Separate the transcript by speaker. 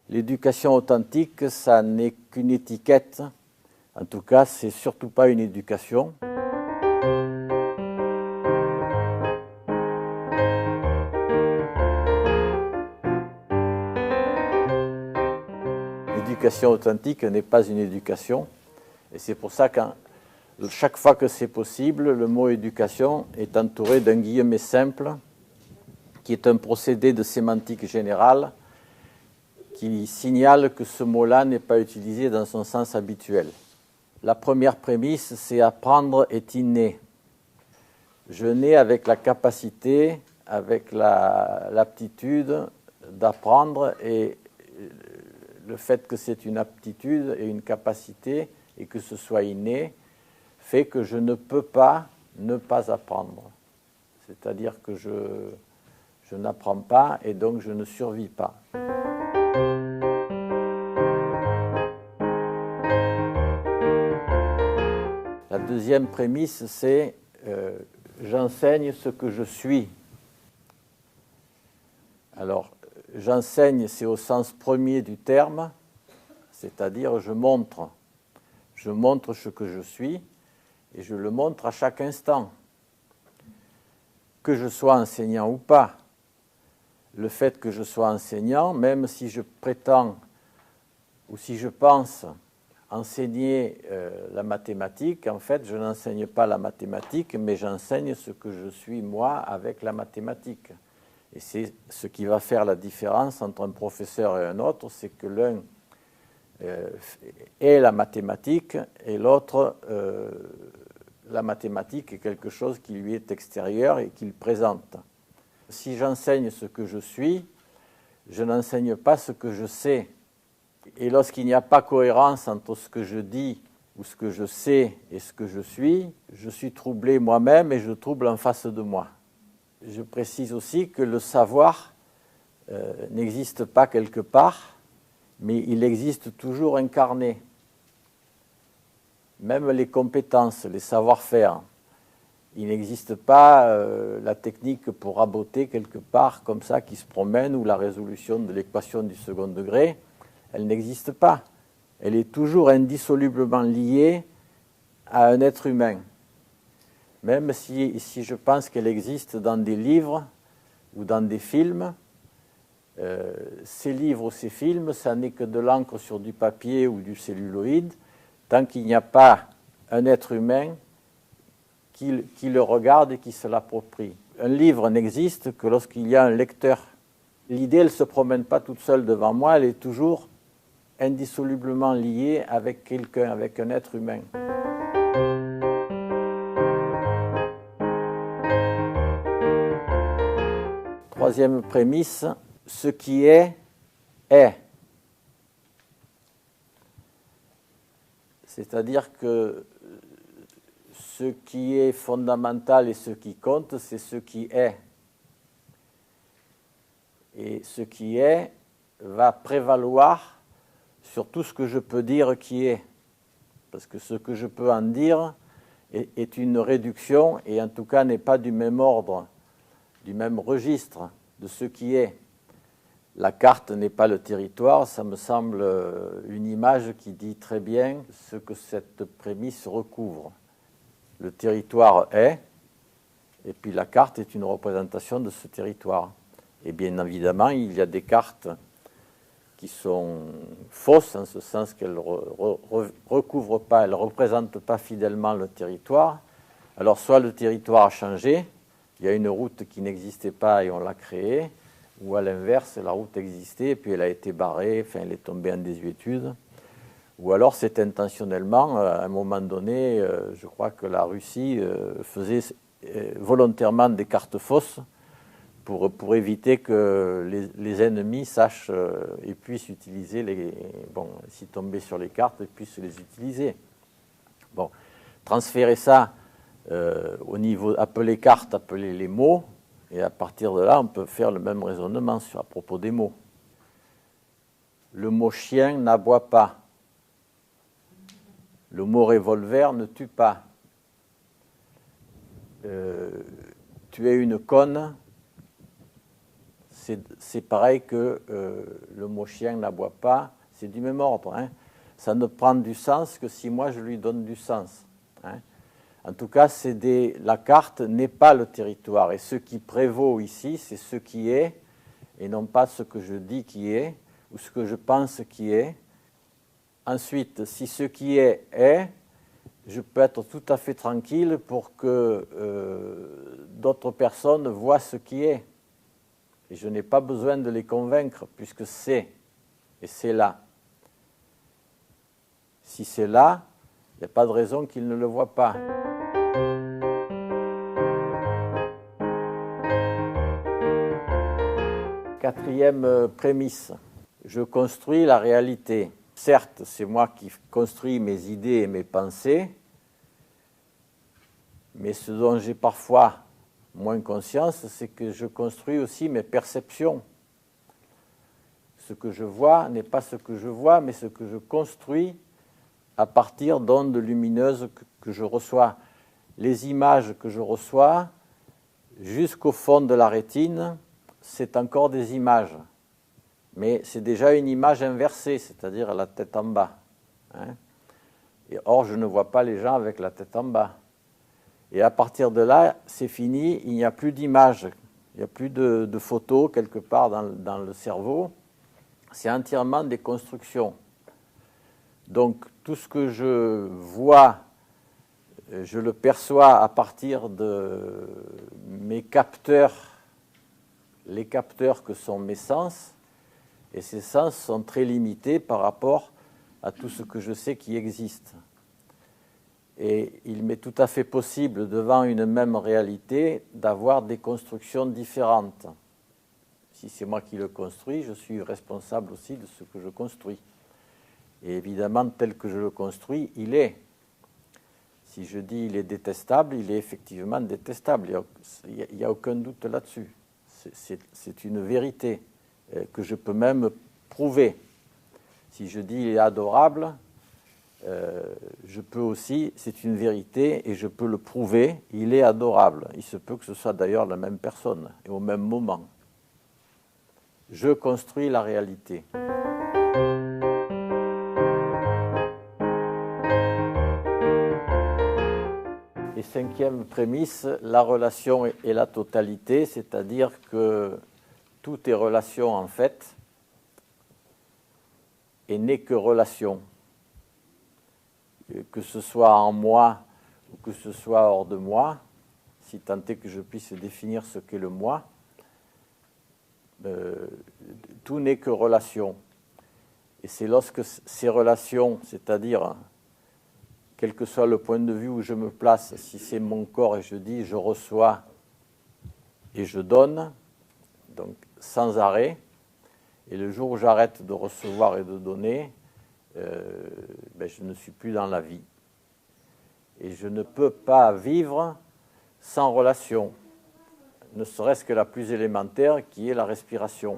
Speaker 1: L'éducation authentique, ça n'est qu'une étiquette. En tout cas, c'est surtout pas une éducation. L'éducation authentique n'est pas une éducation. Et c'est pour ça que chaque fois que c'est possible, le mot éducation est entouré d'un guillemet simple, qui est un procédé de sémantique générale, qui signale que ce mot-là n'est pas utilisé dans son sens habituel. La première prémisse, c'est apprendre est inné. Je nais avec la capacité, avec l'aptitude d'apprendre, et le fait que c'est une aptitude et une capacité et que ce soit inné fait que je ne peux pas ne pas apprendre. C'est-à-dire que je n'apprends pas et donc je ne survis pas. La deuxième prémisse, c'est j'enseigne ce que je suis. Alors, j'enseigne, c'est au sens premier du terme, c'est-à-dire je montre. Je montre ce que je suis et je le montre à chaque instant. Que je sois enseignant ou pas, le fait que je sois enseignant, même si je prétends ou si je pense enseigner la mathématique, en fait, je n'enseigne pas la mathématique, mais j'enseigne ce que je suis moi avec la mathématique. Et c'est ce qui va faire la différence entre un professeur et un autre, c'est que l'un est la mathématique et l'autre, la mathématique est quelque chose qui lui est extérieur et qu'il présente. Si j'enseigne ce que je suis, je n'enseigne pas ce que je sais. Et lorsqu'il n'y a pas cohérence entre ce que je dis ou ce que je sais et ce que je suis troublé moi-même et je trouble en face de moi. Je précise aussi que le savoir n'existe pas quelque part, mais il existe toujours incarné. Même les compétences, les savoir-faire. Il n'existe pas la technique pour raboter quelque part comme ça qui se promène ou la résolution de l'équation du second degré. Elle n'existe pas. Elle est toujours indissolublement liée à un être humain. Même si je pense qu'elle existe dans des livres ou dans des films, ces livres ou ces films, ça n'est que de l'encre sur du papier ou du celluloïd, tant qu'il n'y a pas un être humain qui le regarde et qui se l'approprie. Un livre n'existe que lorsqu'il y a un lecteur. L'idée, elle ne se promène pas toute seule devant moi, elle est toujours indissolublement liée avec quelqu'un, avec un être humain. Troisième prémisse, ce qui est, est. C'est-à-dire que ce qui est fondamental et ce qui compte, c'est ce qui est. Et ce qui est va prévaloir sur tout ce que je peux dire qui est. Parce que ce que je peux en dire est une réduction et en tout cas n'est pas du même ordre, du même registre de ce qui est. La carte n'est pas le territoire, ça me semble une image qui dit très bien ce que cette prémisse recouvre. Le territoire est, et puis la carte est une représentation de ce territoire. Et bien évidemment, il y a des cartes qui sont fausses, en ce sens qu'elles ne recouvrent pas, elles ne représentent pas fidèlement le territoire. Alors soit le territoire a changé, il y a une route qui n'existait pas et on l'a créée, ou à l'inverse, la route existait et puis elle a été barrée, enfin elle est tombée en désuétude. Ou alors c'est intentionnellement, à un moment donné, je crois que la Russie faisait volontairement des cartes fausses pour éviter que les ennemis sachent et puissent utiliser s'y tomber sur les cartes et puissent les utiliser. Bon, transférer ça au niveau, appeler cartes, appeler les mots, et à partir de là, on peut faire le même raisonnement à propos des mots. Le mot chien n'aboie pas. Le mot revolver ne tue pas. Tu es une conne, c'est pareil que le mot chien n'aboie pas, c'est du même ordre. Hein. Ça ne prend du sens que si moi je lui donne du sens. Hein. En tout cas, la carte n'est pas le territoire. Et ce qui prévaut ici, c'est ce qui est, et non pas ce que je dis qui est, ou ce que je pense qui est. Ensuite, si ce qui est, je peux être tout à fait tranquille pour que d'autres personnes voient ce qui est. Et je n'ai pas besoin de les convaincre, puisque c'est, et c'est là. Si c'est là, il n'y a pas de raison qu'ils ne le voient pas. Quatrième prémisse, je construis la réalité. Certes, c'est moi qui construis mes idées et mes pensées, mais ce dont j'ai parfois moins conscience, c'est que je construis aussi mes perceptions. Ce que je vois n'est pas ce que je vois, mais ce que je construis à partir d'ondes lumineuses que je reçois. Les images que je reçois, jusqu'au fond de la rétine, c'est encore des images. Mais c'est déjà une image inversée, c'est-à-dire la tête en bas. Hein. Et or, je ne vois pas les gens avec la tête en bas. Et à partir de là, c'est fini, il n'y a plus d'image, il n'y a plus de photos quelque part dans le cerveau. C'est entièrement des constructions. Donc tout ce que je vois, je le perçois à partir de mes capteurs, les capteurs que sont mes sens, et ces sens sont très limités par rapport à tout ce que je sais qui existe. Et il m'est tout à fait possible, devant une même réalité, d'avoir des constructions différentes. Si c'est moi qui le construis, je suis responsable aussi de ce que je construis. Et évidemment, tel que je le construis, il est. Si je dis il est détestable, il est effectivement détestable. Il n'y a aucun doute là-dessus. C'est une vérité que je peux même prouver. Si je dis il est adorable, je peux aussi, c'est une vérité et je peux le prouver, il est adorable. Il se peut que ce soit d'ailleurs la même personne et au même moment. Je construis la réalité. Et cinquième prémisse, la relation et la totalité, c'est-à-dire que tout est relation en fait et n'est que relation. Que ce soit en moi ou que ce soit hors de moi, si tant est que je puisse définir ce qu'est le moi, tout n'est que relation. Et c'est lorsque ces relations, c'est-à-dire, quel que soit le point de vue où je me place, si c'est mon corps et je dis je reçois et je donne, donc sans arrêt, et le jour où j'arrête de recevoir et de donner, je ne suis plus dans la vie. Et je ne peux pas vivre sans relation, ne serait-ce que la plus élémentaire qui est la respiration.